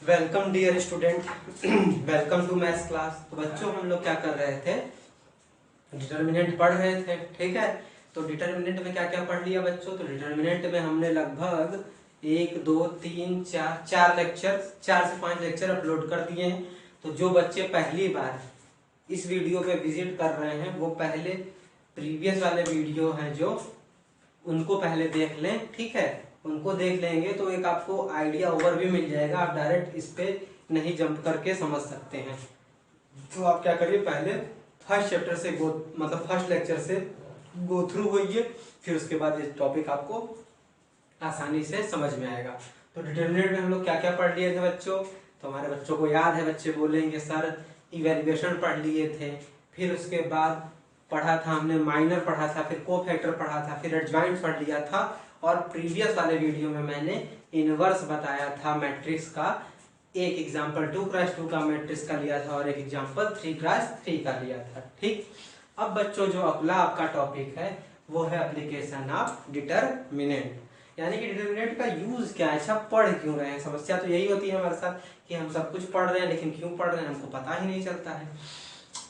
Welcome dear student, welcome to maths class. तो बच्चों हम लोग क्या कर रहे थे, डिटर्मिनेंट पढ़ रहे थे। ठीक है, तो डिटर्मिनेंट में क्या क्या पढ़ लिया बच्चों? तो डिटर्मिनेंट में हमने लगभग 4 से 5 लेक्चर अपलोड कर दिए हैं। तो जो बच्चे पहली बार इस वीडियो पे विजिट कर रहे हैं वो पहले प्रीवियस वाले वीडियो हैं जो उनको पहले देख लें। ठीक है, उनको देख लेंगे तो एक आपको आइडिया ओवरव्यू मिल जाएगा, आप डायरेक्ट इस पे नहीं जंप करके समझ सकते हैं। तो आप क्या करिए, पहले फर्स्ट चैप्टर से फर्स्ट लेक्चर से गो थ्रू होइए, फिर उसके बाद ये टॉपिक आपको आसानी से समझ में आएगा। तो डिटर्मिनेंट में हम लोग क्या क्या पढ़ लिए थे बच्चों? तो हमारे बच्चों को याद है, बच्चे बोलेंगे सर इवेल्युएशन पढ़ लिए थे, फिर उसके बाद पढ़ा था हमने माइनर पढ़ा था, फिर कोफैक्टर पढ़ा था, फिर एडजॉइंट पढ़ लिया था, और प्रीवियस वाले वीडियो में मैंने इनवर्स बताया था मैट्रिक्स का। एक एग्जाम्पल 2x2 का मैट्रिक्स का लिया था और एक एग्जाम्पल 3x3 का लिया था। ठीक, अब बच्चों जो अगला आपका टॉपिक है वो है एप्लीकेशन ऑफ डिटर्मिनेंट, यानी कि डिटर्मिनेंट का यूज क्या है। अच्छा, पढ़ क्यों रहे हैं? समस्या तो यही होती है हमारे साथ कि हम सब कुछ पढ़ रहे हैं लेकिन क्यों पढ़ रहे हैं हमको पता ही नहीं चलता है।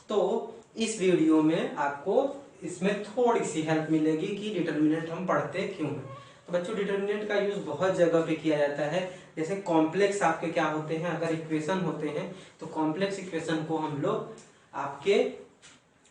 तो इस वीडियो में आपको इसमें थोड़ी सी हेल्प मिलेगी कि डिटर्मिनेंट हम पढ़ते क्यों हैं। तो बच्चों डिटर्मिनेंट का यूज बहुत जगह पे किया जाता है। जैसे कॉम्प्लेक्स आपके क्या होते हैं, अगर इक्वेशन होते हैं तो कॉम्प्लेक्स इक्वेशन को हम लोग आपके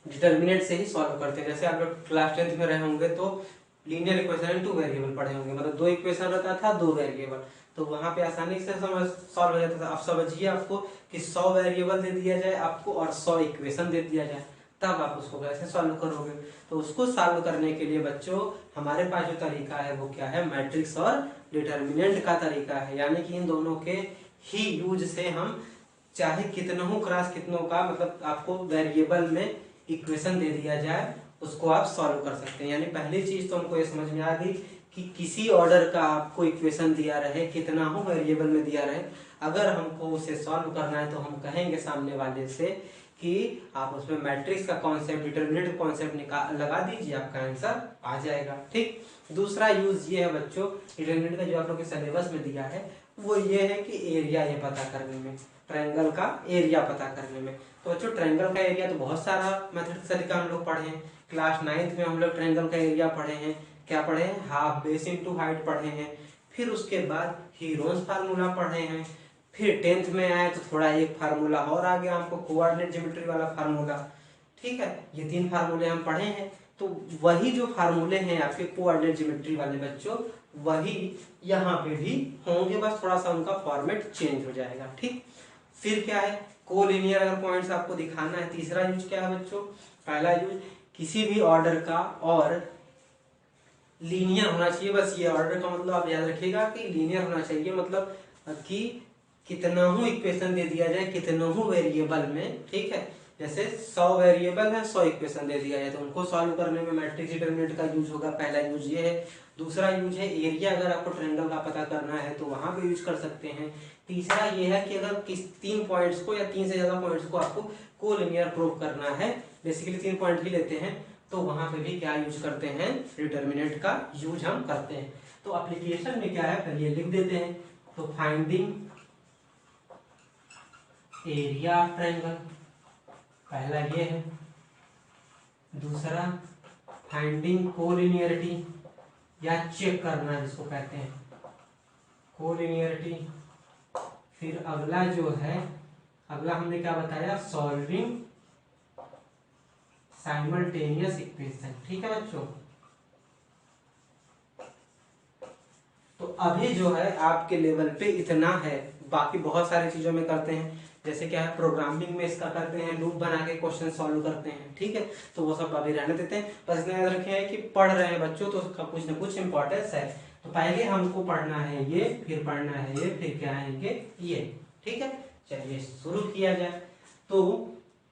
डिटर्मिनेंट से ही सॉल्व करते हैं। जैसे आप लोग क्लास 10th में रहे होंगे तो लीनियर इक्वेशन एंड 2 वेरिएबल पढ़े होंगे, मतलब 2 इक्वेशन रहता था 2 वेरिएबल, तो वहां पे आसानी से समझ सॉल्व हो जाता था। अब समझिए आपको कि 100 वेरिएबल दे दिया जाए आपको और 100 इक्वेशन दे दिया जाए, तब आप उसको कैसे सॉल्व करोगे? तो उसको सॉल्व करने के लिए बच्चों हमारे पास जो तरीका है वो क्या है, मैट्रिक्स और डिटर्मिनेंट का तरीका है। यानी कि इन दोनों के ही यूज से हम चाहे कितनों क्रॉस कितनों का, मतलब आपको वेरिएबल में इक्वेशन दे दिया जाए उसको आप सॉल्व कर सकते हैं। यानी पहली चीज तो हमको ये समझ में आ गई कि किसी ऑर्डर का आपको इक्वेशन दिया रहे, कितना हो वेरिएबल में दिया रहे, अगर हमको उसे सॉल्व करना है तो हम कहेंगे सामने वाले से कि आप उसमें मैट्रिक्स का कॉन्सेप्ट, डिटर्मिनेंट कॉन्सेप्ट निकाल लगा दीजिए, आपका आंसर आ जाएगा। ठीक, दूसरा यूज ये है बच्चों डिटर्मिनेंट का जो आप लोग के सिलेबस में दिया है वो ये है कि एरिया ये पता करने में, ट्रायंगल का एरिया पता करने में। तो बच्चों ट्रायंगल का एरिया तो बहुत सारा मैथड तरीका हम लोग पढ़े हैं। क्लास 9th में हम लोग ट्रायंगल का एरिया पढ़े हैं, क्या पढ़े हैं, हाफ बेस इनटू हाइट पढ़े हैं। फिर उसके बाद हीरोन्स फार्मूला पढ़े हैं। फिर 10th में आए तो थोड़ा एक फार्मूला और आ गया हमको, कोऑर्डिनेट ज्योमेट्री वाला फार्मूला। ठीक है, ये 3 फार्मूले हम पढ़े हैं। तो वही जो फार्मूले हैं आपके कोऑर्डिनेट ज्योमेट्री वाले बच्चों, वही यहाँ पे भी होंगे, बस थोड़ा सा उनका फॉर्मेट चेंज हो जाएगा। ठीक, फिर क्या है, कोलिनियर अगर पॉइंट्स आपको दिखाना है, तीसरा यूज क्या है बच्चों? पहला यूज किसी भी ऑर्डर का और लीनियर होना चाहिए। बस ये ऑर्डर का मतलब आप याद रखिएगा कि लीनियर होना चाहिए, मतलब कि कितना हूँ इक्वेशन दे दिया जाए कितना हूँ वेरिएबल में। ठीक है, जैसे 100 वेरिएबल है 100 इक्वेशन दे दिया जाए तो उनको सॉल्व करने में मैट्रिक्स डिटर्मिनेंट का यूज होगा। पहला यूज ये है। दूसरा यूज है एरिया, अगर आपको ट्रायंगल का पता करना है तो वहां पे यूज कर सकते हैं। तीसरा ये है कि अगर किस 3 पॉइंट्स को या 3 से ज्यादा पॉइंट्स को आपको कोलिनियर प्रूव करना है, बेसिकली 3 पॉइंट ही लेते हैं, तो वहां पे भी क्या यूज करते हैं, डिटर्मिनेंट का यूज हम करते हैं। तो एप्लीकेशन में क्या है, फिर ये लिख देते हैं। तो फाइंडिंग एरिया ऑफ ट्रायंगल पहला ये है। दूसरा फाइंडिंग कोलिनियरिटी या चेक करना जिसको कहते हैं कोलिनियरिटी। फिर अगला जो है, अगला हमने क्या बताया, सॉल्विंग साइमल्टेनियस इक्वेशन। ठीक है बच्चों, तो अभी जो है आपके लेवल पे इतना है, बाकी बहुत सारी चीजों में करते हैं। जैसे क्या है, प्रोग्रामिंग में इसका करते हैं, लूप बना के क्वेश्चन सॉल्व करते हैं। ठीक है, तो वो सब अभी रहने देते हैं। बस इतना याद रखें है कि पढ़ रहे हैं बच्चों तो उसका कुछ ना कुछ इंपॉर्टेंस है। तो पहले हमको पढ़ना है ये, फिर पढ़ना है ये, फिर क्या है ये। ठीक है, चलिए शुरू किया जाए। तो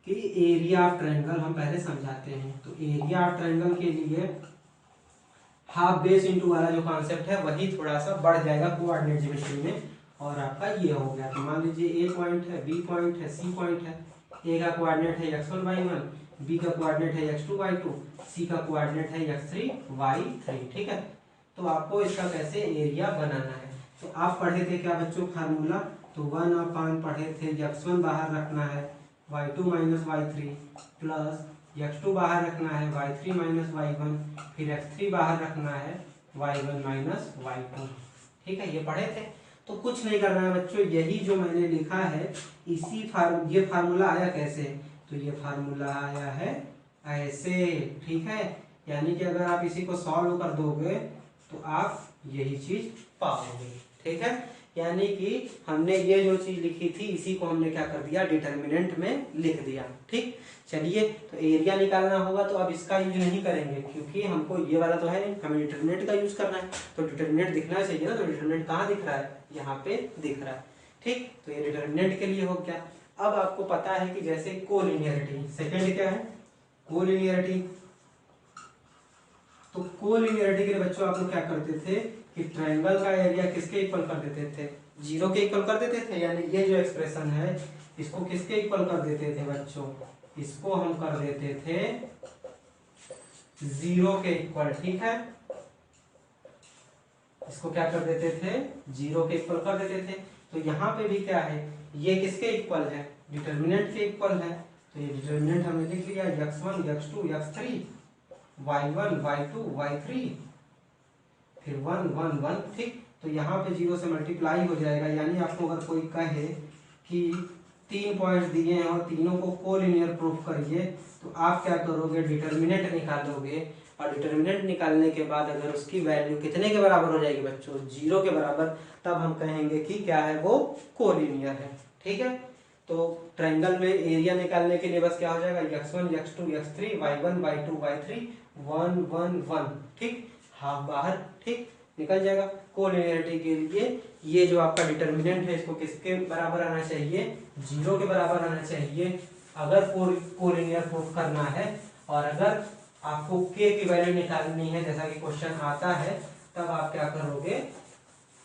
कि एरिया ऑफ ट्रायंगल हम पहले समझाते हैं। तो एरिया ऑफ ट्रायंगल के लिए हाफ बेस इनटू वाला जो कॉन्सेप्ट है वही थोड़ा सा बढ़ जाएगा कोऑर्डिनेट ज्योमेट्री में, और आपका ये हो गया। तो मान लीजिए ए पॉइंट है, बी पॉइंट है, सी पॉइंट है। ए का कोऑर्डिनेट है x1y1, बी का कोऑर्डिनेट है x2y2, सी का कोऑर्डिनेट है x3y3। ठीक है, तो आपको इसका कैसे एरिया बनाना है। तो आप पढ़े थे क्या बच्चों फार्मूला, तो 1/, पढ़े थे x1 बाहर रखना है y2 minus y3 plus x2 बाहर रखना है y3 माइनस y1, फिर x3 बाहर रखना है y1 माइनस y2। ठीक है, ये पढ़े थे। तो कुछ नहीं करना है बच्चों, यही जो मैंने लिखा है ये फार्मूला आया कैसे, तो ये फार्मूला आया है ऐसे। ठीक है, यानी कि अगर आप इसी को सॉल्व कर दोगे तो आप यही चीज पाओगे। ठीक है, यानी कि हमने ये जो चीज लिखी थी इसी को हमने क्या कर दिया, डिटर्मिनेंट में लिख दिया। ठीक, चलिए तो एरिया निकालना होगा तो अब इसका यूज नहीं करेंगे क्योंकि हमको ये वाला तो है नहीं, हमें डिटर्मिनेंट का यूज करना है। तो डिटर्मिनेंट दिखना चाहिए ना, तो डिटर्मिनेंट कहाँ दिख रहा है, यहाँ पे दिख रहा है। ठीक, तो ये डिटर्मिनेंट के लिए हो गया। अब आपको पता है कि जैसे कोलिनियरिटी, सेकेंड क्या है, कोलिनियरिटी। तो कोलिनियरिटी के लिए बच्चों आप लोग क्या करते थे कि ट्रायंगल का एरिया किसके इक्वल कर देते थे, 0 के इक्वल कर देते थे। यानी ये जो एक्सप्रेशन है इसको किसके इक्वल कर देते थे बच्चों, इसको हम कर देते थे 0 के इक्वल। ठीक है, इसको क्या कर देते थे, 0 के इक्वल कर देते थे। तो यहाँ पे भी क्या है, ये किसके इक्वल है, डिटर्मिनेंट के इक्वल है। तो ये डिटर्मिनेंट हमने लिख लिया x1 x2 x3 y1 y2 y3 फिर 1 1 1। ठीक, तो यहाँ पे 0 से मल्टीप्लाई हो जाएगा। यानी आपको अगर कोई कहे कि 3 पॉइंट्स दिए हैं और तीनों को कोलिनियर प्रूफ करिए, तो आप क्या करोगे, डिटर्मिनेंट निकालोगे और डिटर्मिनेंट निकालने के बाद अगर उसकी वैल्यू कितने के बराबर हो जाएगी बच्चों, 0 के बराबर, तब हम कहेंगे कि क्या है, वो कोलिनियर है। ठीक है, तो ट्रायंगल में एरिया निकालने के लिए बस क्या हो जाएगा, x1 x2 x3 y1 y2 y3 1 1 1। ठीक, हाफ बाहर, ठीक, निकल जाएगा। कोलिनियरिटी के लिए ये जो आपका डिटर्मिनेंट है इसको किसके बराबर आना चाहिए, 0 के बराबर आना चाहिए अगर कोलिनियर प्रूफ करना है। और अगर आपको k की वैल्यू निकालनी है जैसा कि क्वेश्चन आता है, तब आप क्या करोगे,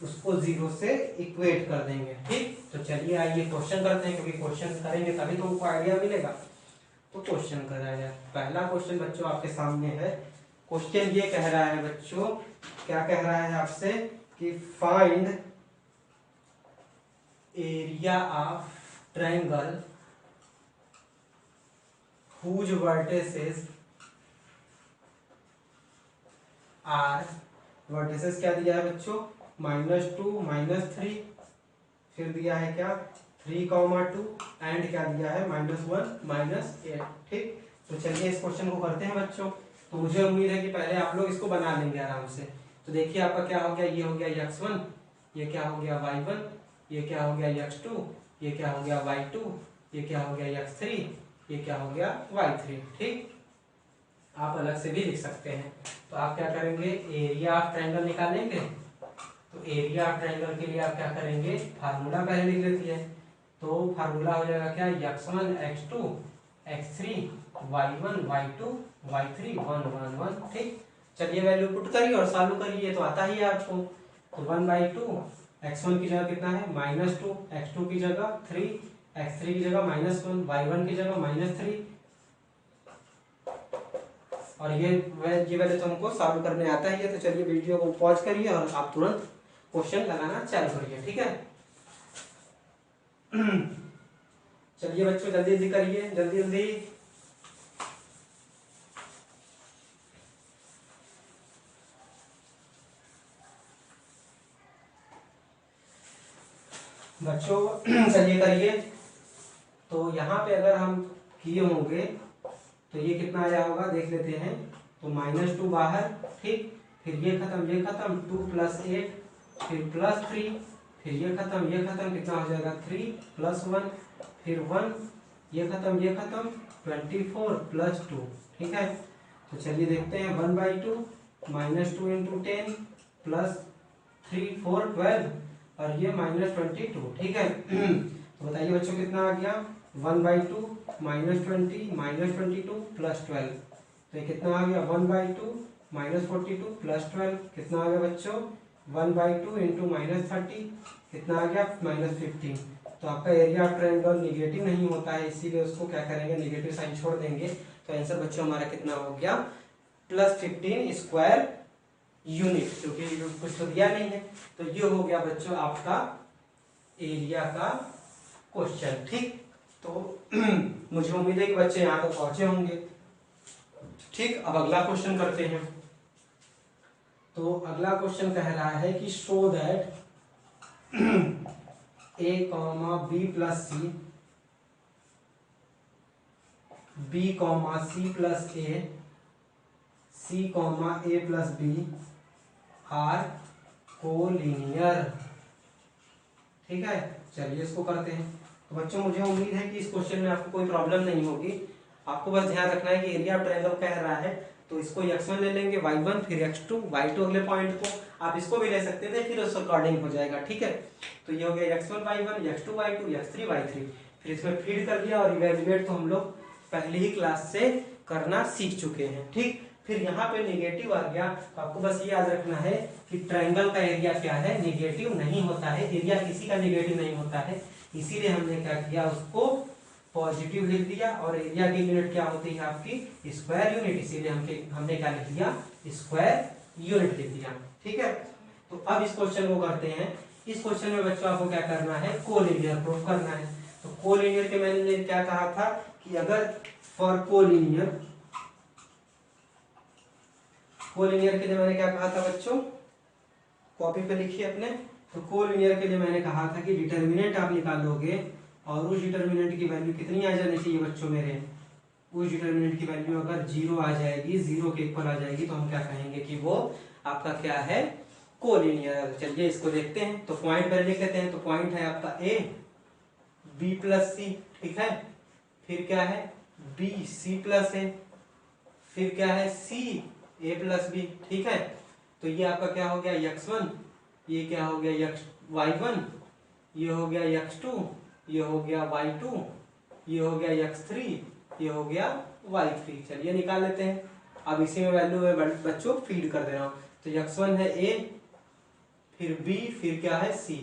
उसको 0 से इक्वेट कर देंगे। ठीक, तो चलिए आइए क्वेश्चन करते हैं, क्योंकि क्वेश्चन करेंगे तभी तो हमको आइडिया मिलेगा। तो क्वेश्चन करा जाए। पहला क्वेश्चन बच्चों आपके सामने है। क्वेश्चन ये कह रहा है बच्चों, क्या कह रहा है आपसे कि find area of triangle whose vertices are, vertices क्या दिया है बच्चों, -2 -3, फिर दिया है क्या 3,2 एंड क्या दिया है -1 -8। ठीक, तो चलिए इस क्वेश्चन को करते हैं बच्चों। तो मुझे उम्मीद है कि पहले आप लोग इसको बना लेंगे आराम से। तो देखिए आपका क्या हो गया, ये हो गया x1, ये क्या हो गया y1, ये क्या हो गया x2, ये क्या हो गया y2, ये क्या हो गया x3, ये क्या हो गया y3। ठीक, आप अलग से भी लिख सकते हैं। तो आप क्या करेंगे, एरिया ऑफ ट्रायंगल निकालेंगे। तो एरिया ऑफ ट्रायंगल के लिए आप क्या करेंगे, फार्मूला पहले लिख लेती है। तो फार्मूला हो जाएगा क्या, x1 x2 x3 y1 y2 y3 1 1 1। ठीक, चलिए वैल्यू पुट करिए और सॉल्व करिए, तो आता ही है आपको। तो 1/2 x1 की जगह कितना है -2, x2 की जगह 3, x3 की जगह -1, y1 की जगह -3। और ये वाले तो हमको सॉल्व करने आता ही है। तो चलिए वीडियो को पॉज करिए और आप तुरंत क्वेश्चन लगाना चालू करिए। ठीक है, चलिए बच्चों जल्दी जल्दी करिए, जल्दी जल्दी। बच्चों चलिए करिए। तो यहाँ पे अगर हम किए होंगे तो ये कितना आया होगा देख लेते हैं। तो -2 बाहर, ठीक, फिर ये खत्म 2 + 8, फिर +3, फिर ये खत्म कितना हो जाएगा 3 + 1, फिर 1, ये खत्म 24 + 2। ठीक है, तो चलिए देखते हैं 1/2 -2 × 10 + 3 4 12 और ये -22। ठीक है, तो बताइए बच्चों कितना आ गया, 1/2 -20 -22 + 12। तो ये कितना आ गया 1/2 -42 + 12 कितना आ गया बच्चों 1/2 × -30 कितना आ गया -15। तो आपका एरिया ऑफ ट्रायंगल निगेटिव नहीं होता है, इसीलिए उसको क्या करेंगे, निगेटिव साइन छोड़ देंगे। तो आंसर बच्चों हमारा कितना हो गया +15 स्क्वायर यूनिट, क्योंकि कुछ तो दिया नहीं है। तो ये हो गया बच्चों आपका एरिया का क्वेश्चन। ठीक, तो मुझे उम्मीद है कि बच्चे यहाँ तक पहुंचे होंगे। ठीक, अब अगला क्वेश्चन करते हैं। तो अगला क्वेश्चन कह रहा है कि show that a comma B plus C, B comma C plus A, C comma A plus B are collinear. ठीक है, चलिए इसको करते हैं। तो बच्चों मुझे उम्मीद है कि इस क्वेश्चन में आपको कोई प्रॉब्लम नहीं होगी। आपको बस ध्यान रखना है कि एरिया ऑफ ट्रायंगल कह रहा है, तो इसको x1 ले लेंगे, y1 फिर x2, y2 अगले पॉइंट को आप इसको भी ले सकते थे, फिर उस अकॉर्डिंग हो जाएगा। ठीक है, तो ये हो गया x1 y1, x2 y2, x3 y3। फिर इसमें फीड कर दिया और इवेल्युएट तो हम लोग पहली ही क्लास से करना सीख चुके हैं। ठीक, फिर यहाँ पे नेगेटिव आ गया, तो आपको बस ये याद रखना है कि ट्रायंगल का एरिया क्या है, नेगेटिव नहीं होता है, एरिया किसी का नेगेटिव नहीं होता है। इसीलिए हमने क्या किया, उसको पॉजिटिव लिख दिया, और एरिया की यूनिट क्या होती है आपकी स्क्वायर यूनिट, इसीलिए हमने क्या लिख दिया, स्क्वायर यूनिट लिख दिया। ठीक है, तो अब इस क्वेश्चन को करते हैं। इस क्वेश्चन में बच्चों आपको क्या करना है, कोलिनियर प्रूफ करना है। तो कोलिनियर के मैंने क्या कहा था कि अगर फॉर कोलिनियर के लिए मैंने क्या कहा था बच्चों, कॉपी पे लिखिए अपने। तो कोलिनियर के लिए मैंने कहा था कि डिटर्मिनेंट आप निकालोगे और उस डिटर्मिनेंट की वैल्यू कितनी आ जानी चाहिए बच्चों मेरे, उस डिटर्मिनेंट की वैल्यू अगर 0 आ जाएगी, 0 के इक्वल आ जाएगी, तो हम क्या कहेंगे कि वो आपका क्या है, कोलिनियर। चलिए इसको देखते हैं। तो पॉइंट पहले लिख लेते हैं। तो पॉइंट है आपका ए बी प्लस सी, ठीक है, फिर क्या है बी सी प्लस ए, फिर क्या है सी ए प्लस बी। ठीक है, तो ये आपका क्या हो गया x1, ये क्या हो गया y1, ये हो गया x2, ये हो गया y2, ये हो गया x3, ये हो गया y3। चलिए निकाल लेते हैं। अब इसी में वैल्यू में बच्चों फीड कर दे रहा हूँ। तो x1 है a, फिर b, फिर क्या है c,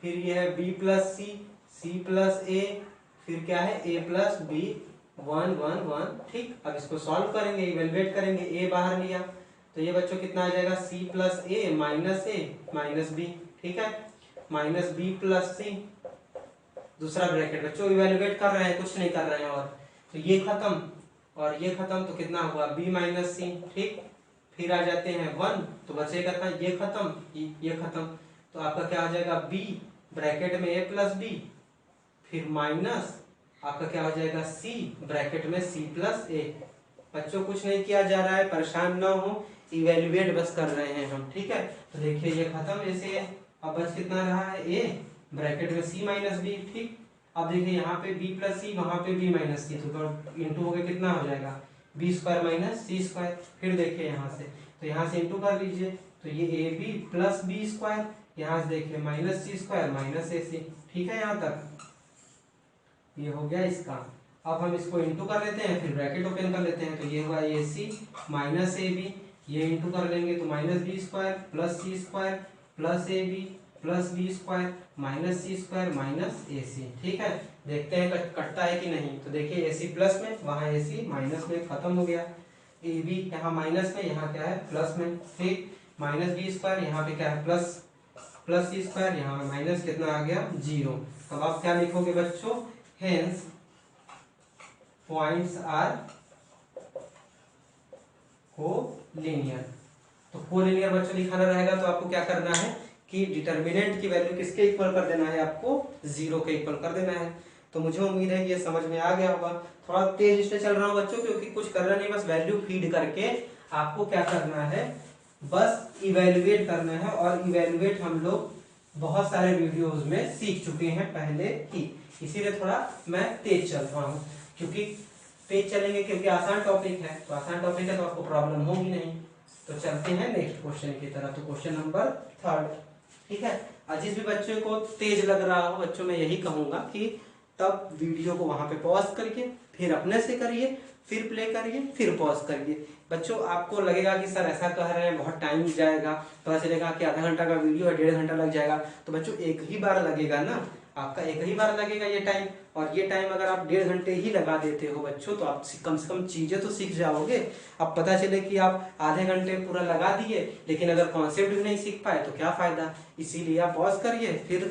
फिर ये है b प्लस सी, सी प्लस ए, फिर क्या है a प्लस बी, 1 1 1। ठीक, अब इसको सॉल्व करेंगे, इवेलुएट करेंगे। a बाहर लिया तो ये बच्चों कितना आ जाएगा, c प्लस ए माइनस बी। ठीक है, माइनस बी प्लस सी, दूसरा ब्रैकेट। बच्चों इवेलुएट कर रहे हैं, कुछ नहीं कर रहे हैं। और तो ये खत्म और ये खत्म, तो कितना हुआ b माइनस सी। ठीक, फिर आ जाते हैं 1, तो बचेगा था ये खत्म, ये खत्म, तो आपका क्या आ जाएगा b ब्रैकेट में a प्लस बी, फिर माइनस आपका क्या हो जाएगा c ब्रैकेट में c प्लस ए। बच्चों कुछ नहीं किया जा रहा है, परेशान ना हो, इवेल्युएट बस कर रहे हैं हम। ठीक है, तो देखिए ये खत्म ऐसे है। अब बच कितना रहा है, a ब्रैकेट में c माइनस बी। ठीक, अब देखिए यहाँ पे b प्लस सी, वहां पे b माइनस सी, तो इंटू हो गया, कितना हो जाएगा b square minus C square. फिर देखिए यहाँ से, तो यहाँ से इंटू कर लीजिए, तो ये A B plus B square, यहाँ से देखिए minus C square minus A C. ठीक है, यहाँ तक ये हो गया इसका। अब हम इसको इंटू कर लेते हैं, फिर ब्रैकेट ओपन कर लेते हैं, तो ये हुआ A C minus A B, ये इंटू कर लेंगे तो minus B square plus C square plus A B plus B square minus C square minus A C. ठीक है, देखते हैं कटता है कि नहीं। तो देखिए ए सी प्लस में, वहाँ ए सी माइनस में, खत्म हो गया। ए बी यहाँ माइनस में, यहाँ क्या है प्लस में। ठीक, माइनस बी स्क्वायर, यहाँ पे क्या है प्लस सी स्क्वायर, यहाँ में माइनस, कितना आ गया 0। अब आप क्या लिखोगे बच्चों, hence points are कोलिनियर। तो कोलिनियर बच्चों लिखाना रहेगा, तो आपको क्या करना है कि डिटर्मिनेंट की वैल्यू किसके इक्वल कर देना है, आपको 0 के इक्वल कर देना है। तो मुझे उम्मीद है कि ये समझ में आ गया होगा। थोड़ा तेज इसलिए चल रहा हूँ बच्चों, क्योंकि कुछ करना नहीं, बस वैल्यू फीड करके आपको क्या करना है, बस इवेल्युएट करना है। और इवेल्युएट हम लोग बहुत सारे वीडियोस में सीख चुके हैं पहले ही, इसीलिए थोड़ा मैं तेज चल रहा हूँ, क्योंकि तेज चलेंगे क्योंकि आसान टॉपिक है। तो आसान टॉपिक है तो आपको प्रॉब्लम होगी नहीं। तो चलते हैं नेक्स्ट क्वेश्चन की तरफ। तो क्वेश्चन नंबर 3। ठीक है, और जिस भी बच्चे को तेज लग रहा हो बच्चों, मैं यही कहूंगा कि तब वीडियो को वहां पे पॉज करके फिर अपने से करिए, फिर प्ले करिए, फिर पॉज करिए। बच्चों आपको लगेगा कि सर ऐसा कह रहे हैं, बहुत टाइम जाएगा, पता चलेगा कि आधा घंटा का वीडियो है, 1.5 घंटा लग जाएगा। तो बच्चों एक ही बार लगेगा ना, आपका एक ही बार लगेगा ये टाइम। और ये टाइम अगर आप 1.5 घंटे ही लगा देते हो बच्चों, तो आप कम से कम चीज़ें तो सीख जाओगे। अब पता चले कि आप आधे घंटे पूरा लगा दिए, लेकिन अगर कॉन्सेप्ट भी नहीं सीख पाए तो क्या फ़ायदा। इसीलिए आप पॉज करिए, फिर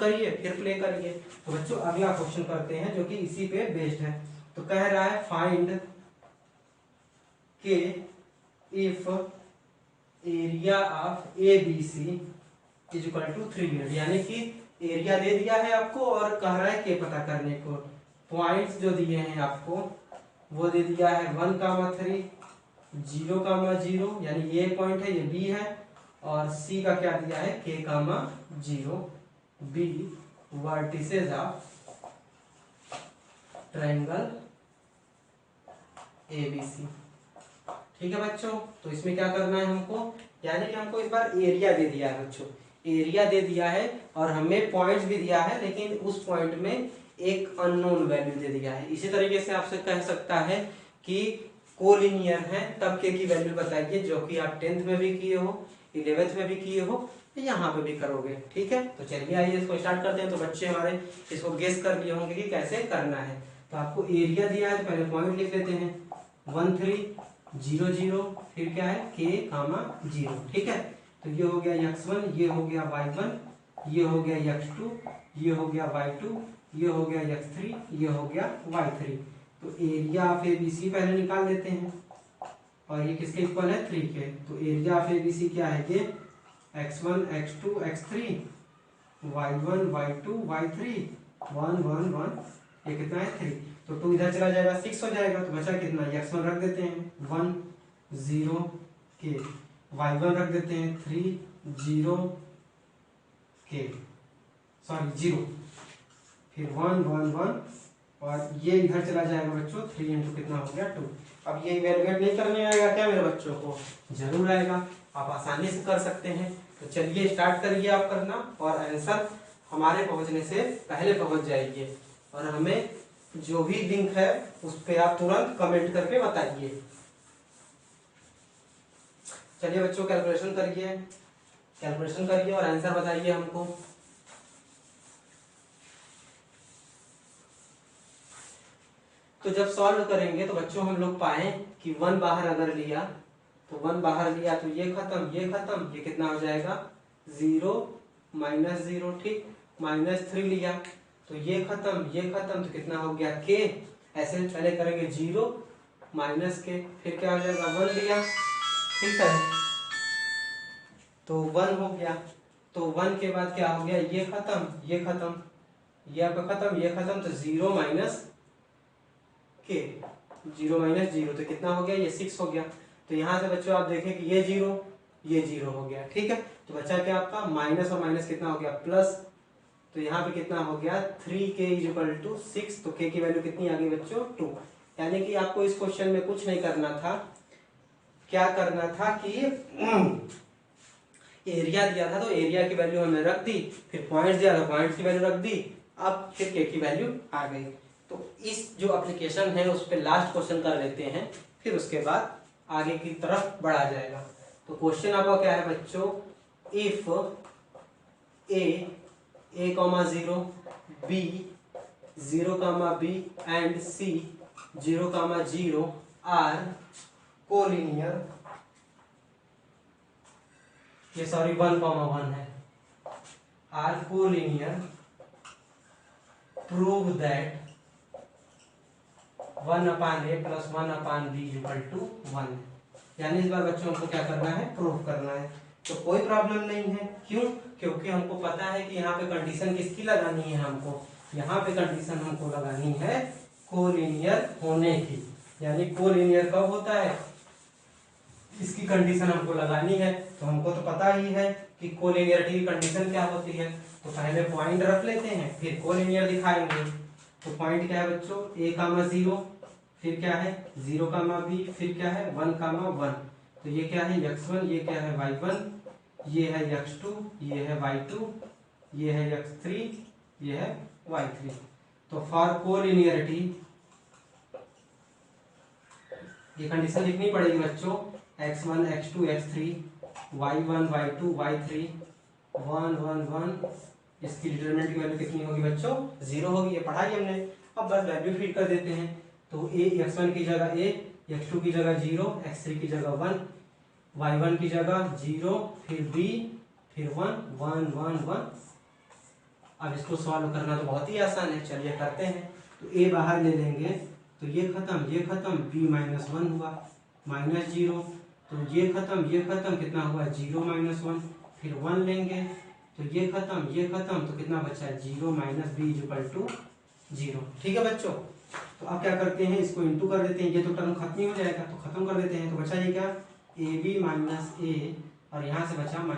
प्ले करिए। तो बच्चों अगला क्वेश्चन करते हैं जो कि इसी पे बेस्ड है। तो कह रहा है फाइंड के if area of A B C is equal to 300, यानी कि एरिया दे दिया है आपको और कह रहा है के पता करने को। पॉइंट्स जो दिए हैं आपको वो दे दिया है 1,3, 0,0, यानी ये पॉइंट है, ये बी है, और सी का क्या दिया है k,0, B vertices of triangle ABC। ठीक है बच्चों, तो इसमें क्या करना है हमको, यानी कि हमको इस बार एरिया दे दिया है बच्चों, एरिया दे दिया है और हमें पॉइंट्स भी दिया है, लेकिन उस पॉइंट में एक अननोन वैल्यू दे दिया है। इसी तरीके से आपसे कह सकता है कि कोलिनियर है तब के की वैल्यू बताइए, जो कि आप 10th में भी किए हो, 11th में भी किए हो, यहाँ पे भी करोगे। ठीक है, तो चलिए आइए इसको स्टार्ट करते हैं। तो बच्चे हमारे इसको गेस कर लिए होंगे कि कैसे करना है। तो आपको एरिया दिया है तो पहले पॉइंट लिख लेते हैं, 1,3,0,0, फिर क्या है k,0। ठीक है, तो ये हो गया x1, ये हो गया y1, ये हो गया x2, ये हो गया y2, ये हो गया x3, ये हो गया y3। तो एरिया ऑफ ABC पहले निकाल लेते हैं, और ये किसके इक्वल है 3 के। तो एरिया ऑफ ABC क्या है, ये x1, x2, x3, y1, y2, y3, 1, 1, 1, ये कितना है 3। तो 2 इधर चला जाएगा 6 हो जाएगा, तो बचा कितना, x1 रख देते हैं 1, 0 के, y1 रख देते हैं 3, 0 के, सॉरी 0, फिर 1, 1, 1, और ये इधर चला जाएगा बच्चों 3 इंटू कितना हो गया 2। अब ये इवेलुएट नहीं करने आएगा क्या मेरे बच्चों को, जरूर आएगा, आप आसानी से कर सकते हैं। तो चलिए स्टार्ट करिए आप करना, और आंसर हमारे पहुंचने से पहले पहुंच जाइए, और हमें जो भी लिंक है उस पर आप तुरंत कमेंट करके बताइए। चलिए बच्चों कैलकुलेशन करिए और आंसर बताइए हमको। तो जब सॉल्व करेंगे तो बच्चों हम लोग पाए कि 1 बाहर अगर लिया तो 1 बाहर लिया तो ये खत्म, ये कितना हो जाएगा 0, -0, ठीक, -3 लिया तो ये खत्म, तो कितना हो गया k। ऐसे पहले करेंगे 0 -k, फिर क्या हो जाएगा 1 लिया, ठीक है, तो 1 हो गया। तो 1 के बाद क्या हो गया, ये खत्म, ये आपका खत्म, ये खत्म, तो 0 k, 0 -0, तो कितना हो गया, ये 6 हो गया। तो यहाँ से बच्चों आप देखें कि ये 0 हो गया, ठीक है। तो बच्चा क्या आपका माइनस और माइनस कितना हो गया प्लस, तो यहाँ पे कितना हो गया 3k = 6, तो k की वैल्यू कितनी आ गई बच्चों 2। यानी कि आपको इस क्वेश्चन में कुछ नहीं करना था, क्या करना था कि एरिया दिया था तो एरिया की वैल्यू हमने रख दी, फिर पॉइंट्स दिया था पॉइंट्स की वैल्यू रख दी, अब फिर k की वैल्यू आ गई। तो इस जो एप्लीकेशन है उस पर लास्ट क्वेश्चन कर लेते हैं, फिर उसके बाद आगे की तरफ बढ़ा जाएगा। तो क्वेश्चन आपका क्या है बच्चों, if a,0, b, 0, b and c, 0, are collinear, ये सॉरी 1, है, are collinear, prove that 1/a + 1/b = 1। यानी इस बार बच्चों को क्या करना है, प्रूव करना है। तो कोई प्रॉब्लम नहीं है, क्यों, क्योंकि हमको पता है कि यहाँ पे कंडीशन किसकी लगानी है, हमको यहाँ पे कंडीशन हमको लगानी है कोलिनियर होने की। यानी कोलिनियर कब होता है, इसकी कंडीशन हमको लगानी है। तो हमको तो पता ही है कि कोलिनियरिटी की कंडीशन क्या होती है। तो पहले पॉइंट रख लेते हैं, फिर कोलिनियर दिखाएंगे। तो पॉइंट क्या है बच्चों, a,0, फिर क्या है 0,b, फिर क्या है 1,1। तो ये क्या है x1, ये क्या है y1, ये है x2, ये है y2, ये है x3, ये है y3। तो फॉर कोलिनियरिटी ये कंडीशन लिखनी पड़ेगी बच्चों, x1, x2, x3, y1, y2, y3, 1, 1, 1, इसकी डिटरमिनेंट की वैल्यू कितनी होगी बच्चों 0 होगी, ये पढ़ा ही हमने। अब बस वैल्यू फीड कर देते हैं, तो a x1 की जगह a, x2 की जगह 0, x3 की जगह 1, y1 की जगह 0, फिर b, फिर 1 1 1 1। अब इसको सॉल्व करना तो बहुत ही आसान है, चलिए करते हैं। तो a बाहर ले लेंगे तो ये खत्म, b -1 हुआ -0, तो ये खत्म कितना हुआ 0 -1, फिर 1 लेंगे तो ये खत्म तो कितना बचा 0 - b = 0। ठीक है बच्चों, तो अब क्या करते हैं, इसको इंटू कर देते हैं, ये तो टर्म खत्म ही हो जाएगा, तो खत्म कर देते हैं। तो बचा ये क्या ab - a और यहाँ से बचा -b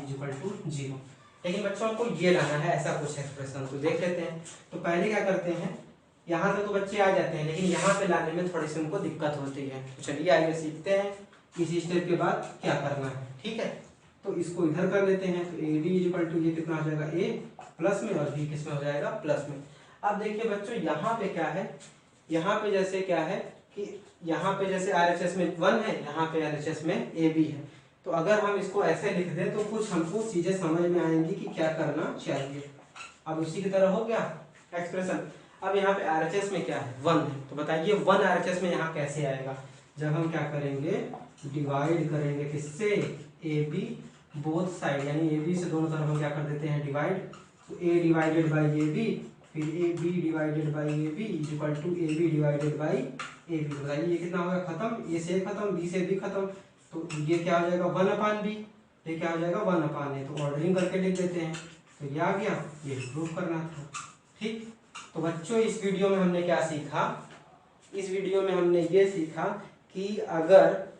= 0। लेकिन बच्चों आपको ये लाना है ऐसा कुछ एक्सप्रेशन, तो देख लेते हैं। तो पहले क्या करते हैं, यहाँ से तो बच्चे आ जाते हैं, लेकिन यहाँ पे लाने में थोड़ी सी उनको दिक्कत होती है। तो चलिए आइए सीखते हैं इसी स्टेप के बाद क्या करना है। ठीक है, तो इसको इधर कर लेते हैं, तो ab = ये कितना हो जाएगा a प्लस में, और b किस में हो जाएगा प्लस में। अब देखिए बच्चों यहाँ पे क्या है, यहाँ पे जैसे क्या है कि यहाँ पे जैसे RHS में 1 है, यहाँ पे RHS में AB है। तो अगर हम इसको ऐसे लिख दें तो कुछ हमको चीजें समझ में आएंगी कि क्या करना चाहिए। अब उसी की तरह हो गया एक्सप्रेशन। अब यहाँ पे RHS में क्या है 1 है, तो बताइए 1 RHS में यहाँ कैसे आएगा। जब हम क्या करेंगे, डिवाइड करेंगे किससे, AB बोथ साइड, यानी AB से दोनों तरफ हम क्या कर देते हैं डिवाइड। तो A डिवाइडेड बाई AB, फिर AB divided by AB = AB divided by AB। बताइए ये कितना होगा खत्म, A से खत्म, B से B खत्म, तो ये क्या हो जाएगा 1/B, ये क्या हो जाएगा 1/A। तो ऑर्डरिंग करके लिख देते हैं, तो ये आ गया, ये प्रूव करना था। ठीक, तो बच्चों इस वीडियो में हमने क्या सीखा, इस वीडियो में हमने ये सीखा कि अगर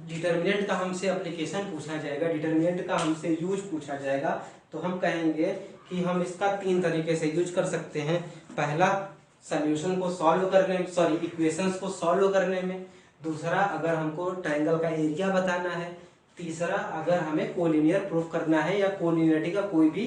डिटर्मिनेंट का हमसे एप्लीकेशन पूछा जाएगा, डिटर्मिनेंट का हमसे यूज पूछा जाएगा, तो हम कहेंगे कि हम इसका 3 तरीके से यूज कर सकते हैं। पहला, सॉल्यूशन को सॉल्व करने, इक्वेशंस को सॉल्व करने में। दूसरा, अगर हमको ट्रायंगल का एरिया बताना है। तीसरा, अगर हमें कोलिनियर प्रूफ करना है या कोलिनियरिटी का कोई भी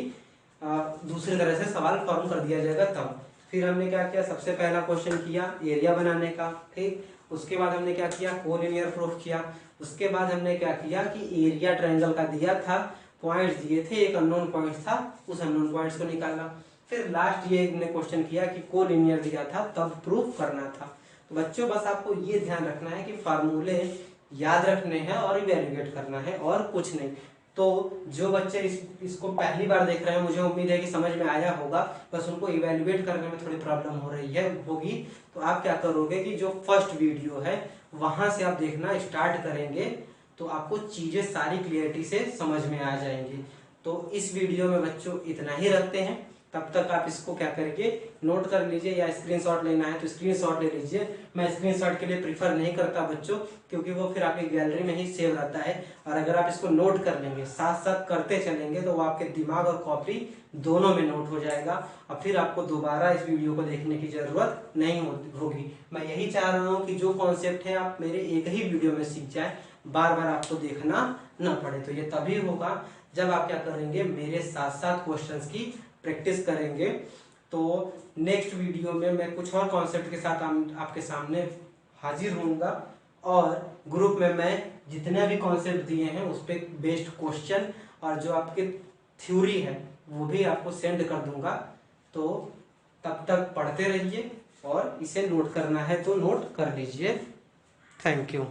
दूसरी तरह से सवाल फॉर्म कर दिया जाएगा तब। फिर हमने क्या किया, सबसे पहला क्वेश्चन किया एरिया बनाने का, ठीक। उसके बाद हमने क्या किया, कोलिनियर प्रूफ किया। उसके बाद हमने क्या किया कि एरिया ट्रायंगल का दिया था, पॉइंट्स दिए थे, एक अननोन पॉइंट था, उस अननोन पॉइंट्स को निकाला। फिर लास्ट ये हमने क्वेश्चन किया कि कोलिनियर दिया था तब प्रूफ करना था। तो बच्चों बस आपको ये ध्यान रखना है कि फार्मूले याद रखने हैं और इवेल्युएट करना है और कुछ नहीं। तो जो बच्चे इसको पहली बार देख रहे हैं, मुझे उम्मीद है कि समझ में आया होगा, बस उनको इवेल्युएट करने में थोड़ी प्रॉब्लम हो रही है होगी। तो आप क्या करोगे कि जो फर्स्ट वीडियो है वहां से आप देखना स्टार्ट करेंगे तो आपको चीजें सारी क्लियरिटी से समझ में आ जाएंगी। तो इस वीडियो में बच्चों इतना ही रखते हैं, तब तक आप इसको क्या करके नोट कर लीजिए, या स्क्रीनशॉट लेना है तो स्क्रीनशॉट ले लीजिए। मैं स्क्रीनशॉट के लिए प्रीफर नहीं करता बच्चों, क्योंकि वो फिर आपकी गैलरी में ही सेव रहता है। और अगर आप इसको नोट कर लेंगे, साथ साथ करते चलेंगे, तो वो आपके दिमाग और कॉपी दोनों में नोट हो जाएगा, और फिर आपको दोबारा इस वीडियो को देखने की जरूरत नहीं होगी। मैं यही चाह रहा हूँ कि जो कॉन्सेप्ट है आप मेरे एक ही वीडियो में सीख जाए, बार बार आपको देखना न पड़े। तो ये तभी होगा जब आप क्या करेंगे, मेरे साथ साथ क्वेश्चंस की प्रैक्टिस करेंगे। तो नेक्स्ट वीडियो में मैं कुछ और कॉन्सेप्ट के साथ आपके सामने हाजिर होऊंगा, और ग्रुप में मैं जितने भी कॉन्सेप्ट दिए हैं उस पर बेस्ड क्वेश्चन और जो आपकी थ्योरी है वो भी आपको सेंड कर दूंगा। तो तब तक पढ़ते रहिए, और इसे नोट करना है तो नोट कर लीजिए। Thank you.